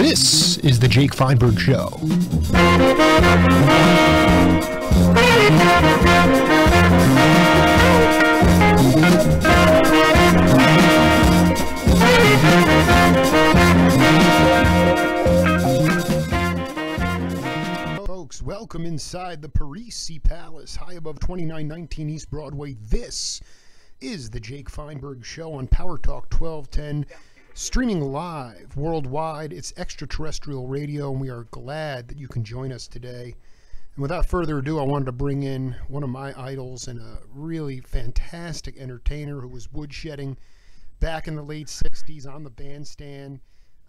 This is the Jake Feinberg Show. Folks, welcome inside the Parisi Palace, high above 2919 East Broadway. This is the Jake Feinberg Show on Powertalk 1210. Streaming live worldwide, it's extraterrestrial radio, and we are glad that you can join us today. And without further ado, I wanted to bring in one of my idols and a really fantastic entertainer who was woodshedding back in the late 60s on the bandstand,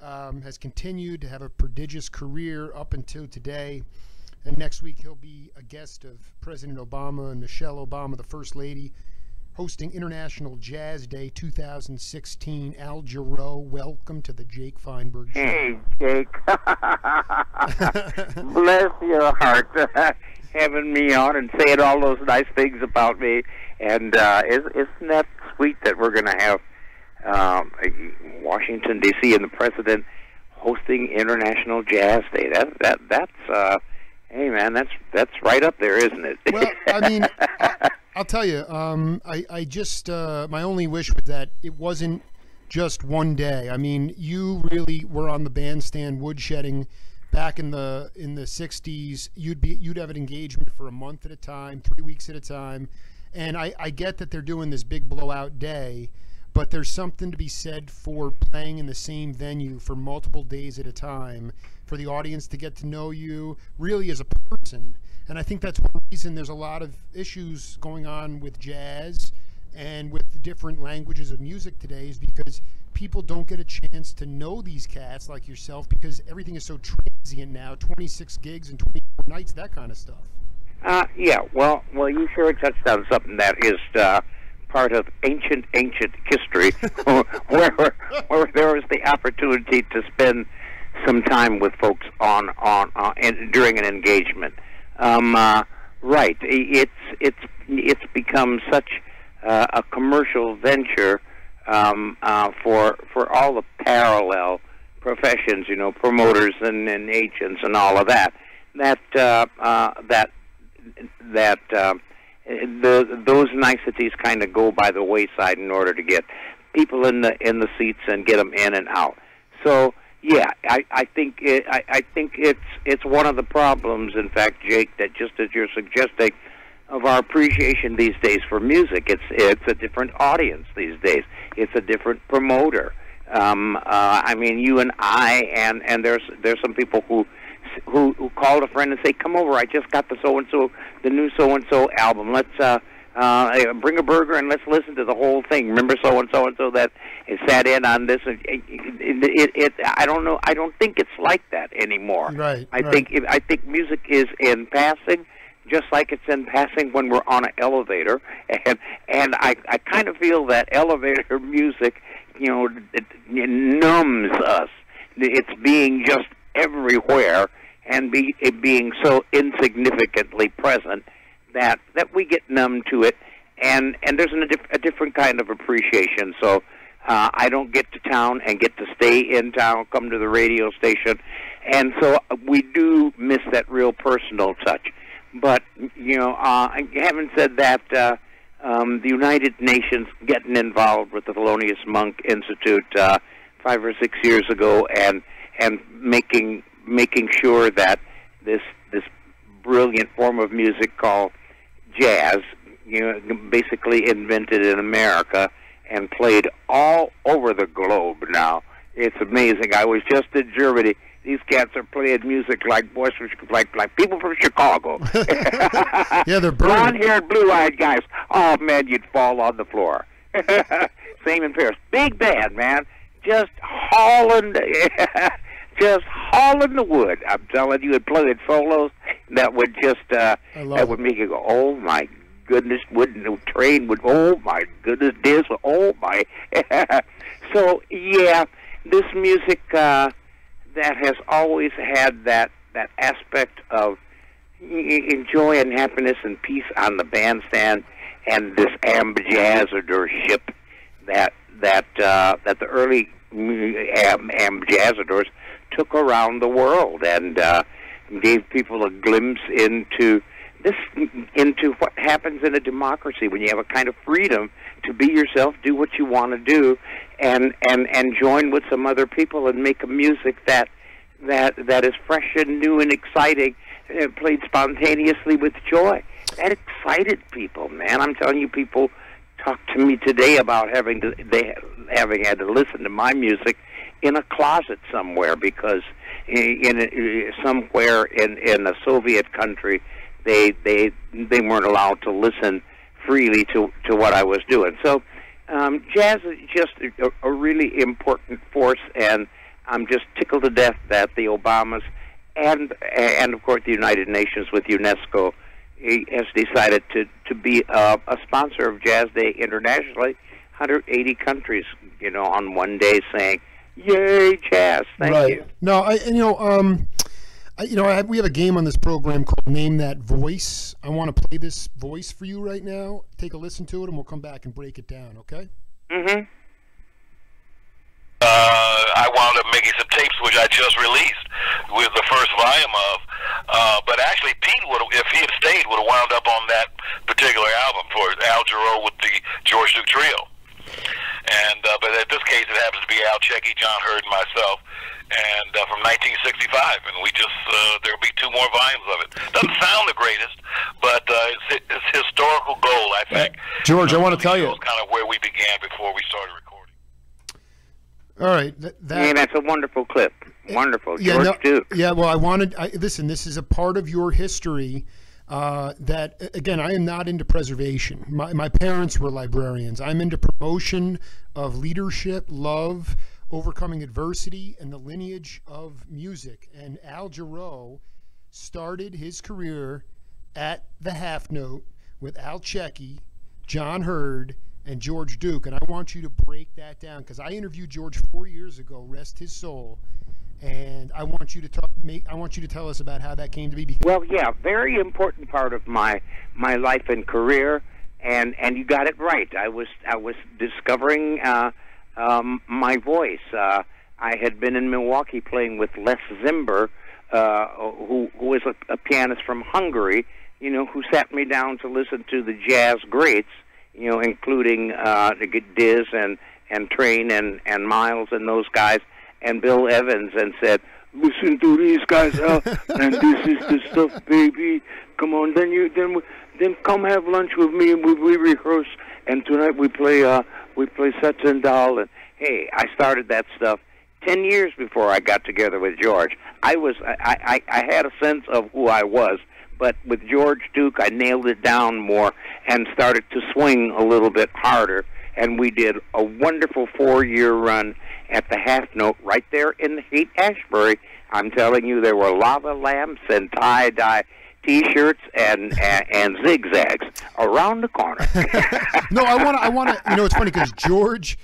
has continued to have a prodigious career up until today. And next week, he'll be a guest of President Obama and Michelle Obama, the First Lady, hosting International Jazz Day 2016. Al Jarreau, welcome to the Jake Feinberg Show. Hey, Jake. Bless your heart having me on and saying all those nice things about me. And isn't that sweet that we're going to have Washington, D.C. and the President hosting International Jazz Day? That's hey, man, that's right up there, isn't it? Well, I mean, I'll tell you, I just, my only wish was that it wasn't just one day. I mean, you really were on the bandstand woodshedding back in the 60s. You'd have an engagement for a month at a time, 3 weeks at a time. And I get that they're doing this big blowout day, but there's something to be said for playing in the same venue for multiple days at a time, for the audience to get to know you really as a person. And I think that's one reason there's a lot of issues going on with jazz and with the different languages of music today, is because people don't get a chance to know these cats like yourself, because everything is so transient now, 26 gigs and 24 nights, that kind of stuff. Yeah, well, you sure touched on something that is part of ancient history, where there was the opportunity to spend some time with folks during an engagement. Right. It's become such a commercial venture for all the parallel professions, you know, promoters and agents and all of that. Those niceties kind of go by the wayside in order to get people in the seats and get them in and out. So yeah, I think it's one of the problems, in fact, Jake, that just as you're suggesting, of our appreciation these days for music. It's a different audience these days. It's a different promoter. I mean, you and I, and there's some people who called a friend and say, "Come over, I just got the new so and so album. Let's bring a burger and let's listen to the whole thing. Remember so and so that sat in on this." I don't know. I don't think it's like that anymore. Right. I think music is in passing, just like it's in passing when we're on an elevator, and I kind of feel that elevator music, you know, it numbs us. It's being just everywhere and being so insignificantly present that we get numb to it, and there's a different kind of appreciation. So I don't get to town and get to stay in town, come to the radio station, and so we do miss that real personal touch. But, you know, having said that, the United Nations getting involved with the Thelonious Monk Institute 5 or 6 years ago, and making sure that this brilliant form of music called jazz, you know, basically invented in America and played all over the globe now. It's amazing. I was just in Germany. These cats are playing music like boys from, like people from Chicago. Yeah, they're blonde-haired, blue-eyed guys. Oh man, you'd fall on the floor. Same in Paris. Big band, man. Just hauling the wood. I'm telling you, and playing solos that would just would make you go, oh my goodness, train would, oh my goodness, this, oh my. So yeah, this music that has always had that aspect of joy and happiness and peace on the bandstand, and this ambassadorship that the early ambassadors took around the world and gave people a glimpse into what happens in a democracy when you have a kind of freedom to be yourself, do what you want to do, and join with some other people and make a music that is fresh and new and exciting, played spontaneously with joy. That excited people, man. I'm telling you, people talk to me today about having had to listen to my music in a closet somewhere because somewhere in a Soviet country they weren't allowed to listen freely to what I was doing. So jazz is just a really important force, and I'm just tickled to death that the Obamas and of course the United Nations with UNESCO has decided to be a sponsor of Jazz Day internationally. 180 countries, on one day saying, "Yay, jazz!" Thank you. No, we have a game on this program called Name That Voice. I want to play this voice for you right now. Take a listen to it, and we'll come back and break it down. Okay? Mm-hmm. I wound up making some tapes, which I just released with the first volume of. But actually, Pete if he had stayed, would have wound up on that particular album for Al Jarreau with the George Duke Trio. And but in this case, it happens to be Al Checky, John Hurd, and myself. And from 1965, and we just there'll be 2 more volumes of it. Doesn't sound the greatest, but it's historical gold, I think. George, I want to tell you, kind of where we began before we started recording. All right, that's a wonderful clip. Wonderful, George Duke. Yeah, well, listen. This is a part of your history that, again, I am not into preservation. My parents were librarians. I'm into promotion of leadership, love, overcoming adversity, and the lineage of music. And Al Jarreau started his career at the half note with Al Checky, John Hurd, and George Duke. And I want you to break that down because I interviewed George 4 years ago, rest his soul. And I want you to tell us about how that came to be. Well, yeah, very important part of my life and career, and you got it right. I was discovering my voice. I had been in Milwaukee playing with Les Zimber, who was a pianist from Hungary, who sat me down to listen to the jazz greats, including Diz and Train and Miles and those guys, and Bill Evans, and said, "Listen to these guys, and this is the stuff, baby. Come on, then come have lunch with me, and we rehearse. And tonight we play Satendal." And hey, I started that stuff 10 years before I got together with George. I had a sense of who I was, but with George Duke, I nailed it down more and started to swing a little bit harder. And we did a wonderful 4-year run at the half note right there in the Haight-Ashbury. I'm telling you, there were lava lamps and tie-dye T-shirts and zigzags around the corner. No, I want to. It's funny because George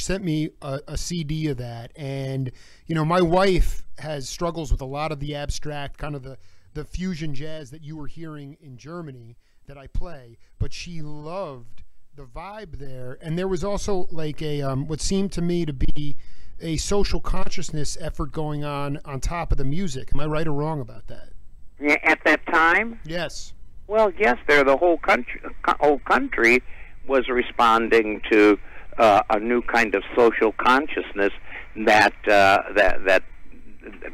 sent me a CD of that, and my wife has struggles with a lot of the abstract, kind of the fusion jazz that you were hearing in Germany that I play, but she loved the vibe there. And there was also like a what seemed to me to be a social consciousness effort going on top of the music. Am I right or wrong about that? Yeah, at that time? Yes. Well, yes, the whole country was responding to a new kind of social consciousness that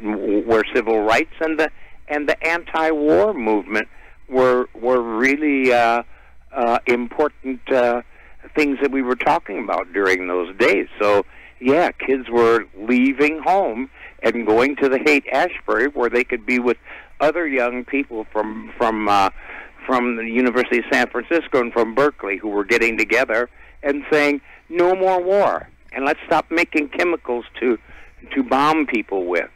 where civil rights and the anti-war movement were really important things that we were talking about during those days. So, yeah, kids were leaving home and going to the Haight-Ashbury where they could be with other young people from the University of San Francisco and from Berkeley who were getting together and saying, "No more war, and let's stop making chemicals to bomb people with."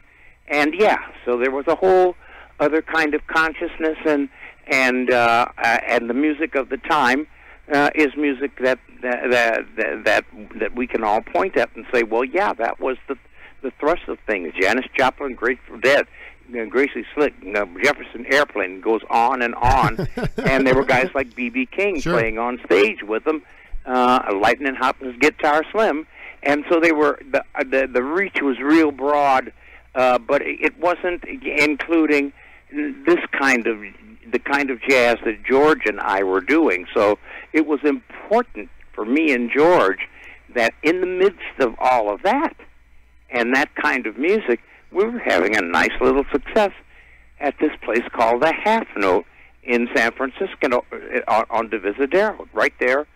And yeah, so there was a whole other kind of consciousness, and the music of the time is music that we can all point at and say, well, yeah, that was the thrust of things. Janis Joplin, Grateful Dead, Gracie Slick, Jefferson Airplane, goes on, and there were guys like B.B. King Sure. playing on stage with them, Lightning Hopkins, Guitar Slim, and so they were the reach was real broad, but it wasn't including this the kind of jazz that George and I were doing. So it was important for me and George that in the midst of all of that and that kind of music, we were having a nice little success at this place called the Half Note in San Francisco on Divisadero, right there,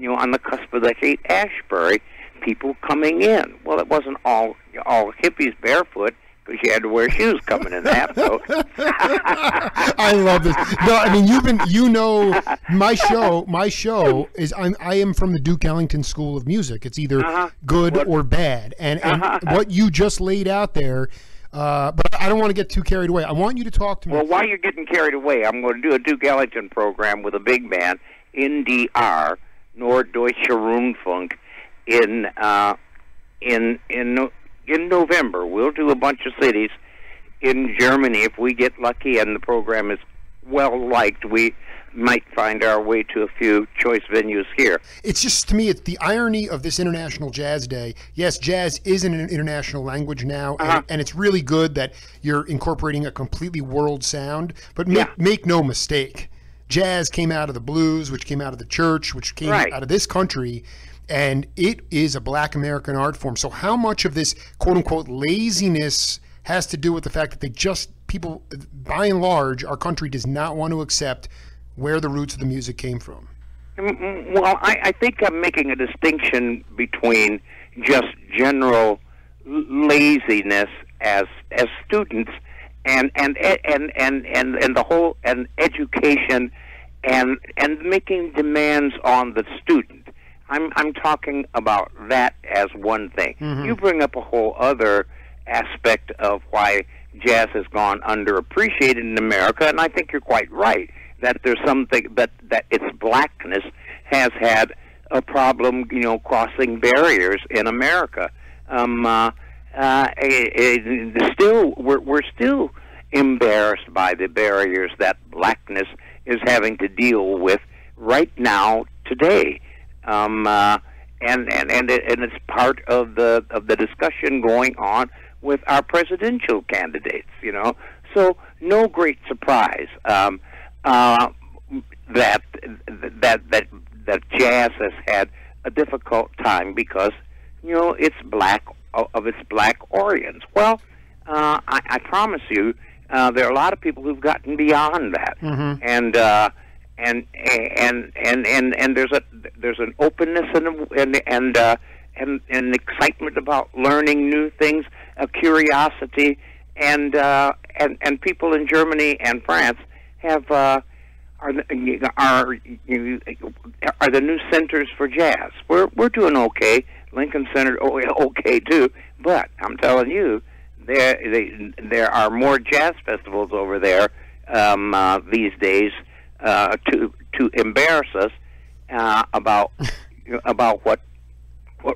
on the cusp of the Haight-Ashbury, people coming in. Well, it wasn't all hippies barefoot, because you had to wear shoes coming in the Half Note. I love this. No, I mean, my show is, I am from the Duke Ellington School of Music. It's either good or bad. And what you just laid out there, but I don't want to get too carried away. I want you to talk to me. Well, while you're getting carried away, I'm going to do a Duke Ellington program with a big band, NDR, Norddeutsche Rundfunk, in November. We'll do a bunch of cities in Germany. If we get lucky and the program is well liked, we might find our way to a few choice venues here. It's just, to me, it's the irony of this International Jazz Day. Yes, jazz is an international language now, and it's really good that you're incorporating a completely world sound, but make no mistake, jazz came out of the blues, which came out of the church, which came out of this country, and it is a Black American art form. So how much of this quote-unquote laziness has to do with the fact that people, by and large, our country does not want to accept where the roots of the music came from? Well, I think I'm making a distinction between just general laziness as students and the whole and education and making demands on the student. I'm talking about that as one thing. Mm-hmm. You bring up a whole other aspect of why jazz has gone underappreciated in America, and I think you're quite right that there's something that its blackness has had a problem, crossing barriers in America. We're still embarrassed by the barriers that blackness is having to deal with right now today. And it's part of the discussion going on with our presidential candidates, So no great surprise that jazz has had a difficult time because it's black of its black origins. Well, I promise you, there are a lot of people who've gotten beyond that, and there's an openness and excitement about learning new things, a curiosity, and people in Germany and France have are the new centers for jazz. We're doing okay. Lincoln Center okay too, but I'm telling you, there are more jazz festivals over there these days to embarrass us about what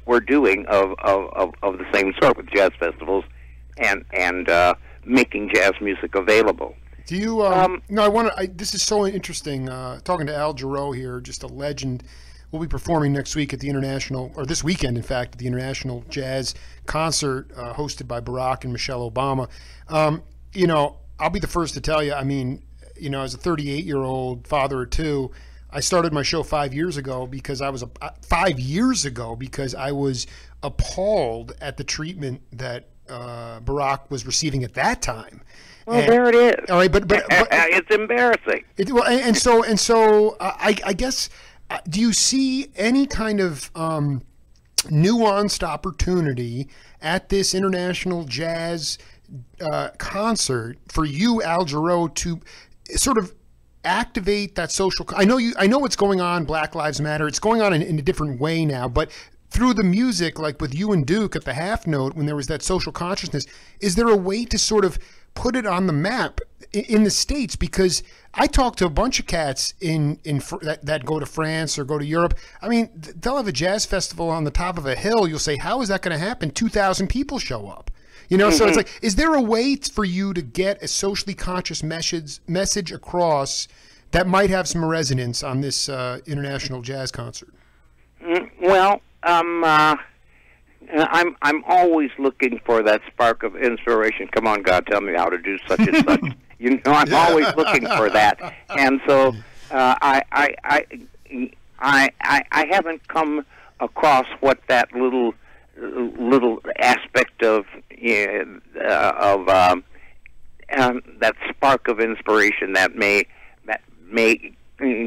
we're doing of the same sort with jazz festivals and making jazz music available. Do you? This is so interesting. Talking to Al Jarreau here, just a legend. We'll be performing next week at the this weekend, in fact, at the International Jazz Concert hosted by Barack and Michelle Obama. I'll be the first to tell you. I mean, as a 38-year-old father of two, I started my show 5 years ago because I was appalled at the treatment that Barack was receiving at that time. Well, there it is. All right, but it's embarrassing. I guess, do you see any kind of nuanced opportunity at this International Jazz concert for you, Al Jarreau, to sort of activate that social? I know what's going on. Black Lives Matter. It's going on in a different way now, but through the music, like with you and Duke at the Half Note, when there was that social consciousness, is there a way to sort of put it on the map in the States? Because I talk to a bunch of cats that go to France or go to Europe. I mean, they'll have a jazz festival on the top of a hill. You'll say, how is that going to happen? 2,000 people show up. So it's like, is there a way for you to get a socially conscious message across that might have some resonance on this International Jazz Concert? Well, I'm always looking for that spark of inspiration. Come on, God, tell me how to do such and such. I'm always looking for that, and so I haven't come across what that little aspect of that spark of inspiration that may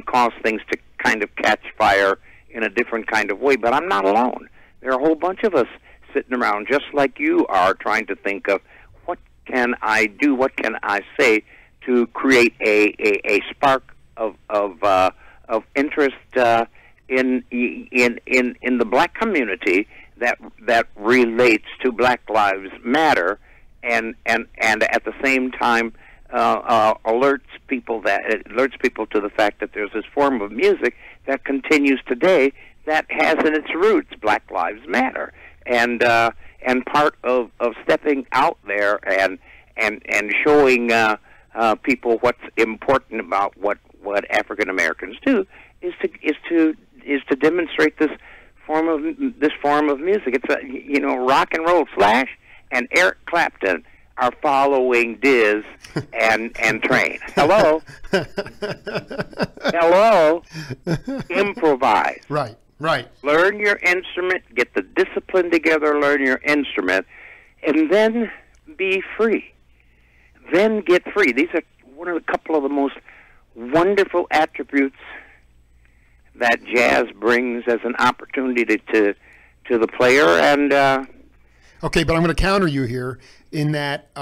cause things to kind of catch fire in a different kind of way. But I'm not alone. There are a whole bunch of us sitting around just like you are, trying to think of what can I do, what can I say to create a spark of interest in the black community that relates to Black Lives Matter, and at the same time alerts people to the fact that there's this form of music that continues today that has in its roots Black Lives Matter, and part of stepping out there and showing people what's important about what African Americans do is to demonstrate this form of music. It's rock and roll. Slash and Eric Clapton are following Diz and Train. Hello. Improvise. Right. Learn your instrument, get the discipline together, learn your instrument, and then be free. Then get free. These are a couple of the most wonderful attributes that jazz brings as an opportunity to the player. And okay, but I'm going to counter you here in that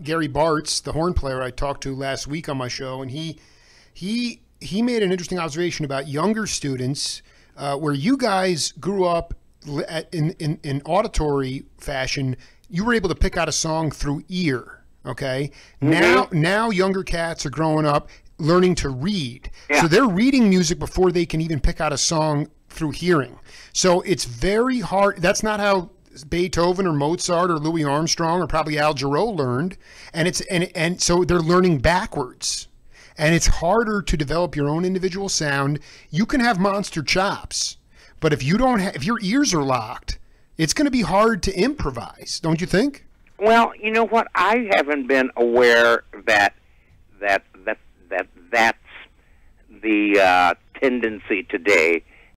Gary Bartz, the horn player I talked to last week on my show, and he made an interesting observation about younger students, where you guys grew up in auditory fashion. You were able to pick out a song through ear. Okay. Mm-hmm. Now younger cats are growing up learning to read. Yeah. So they're reading music before they can even pick out a song through hearing. So it's very hard. That's not how Beethoven or Mozart or Louis Armstrong or probably Al Jarreau learned. And so they're learning backwards. And it's harder to develop your own individual sound. You can have monster chops, but if if your ears are locked, it's going to be hard to improvise, don't you think? Well, you know what? I haven't been aware that's the tendency today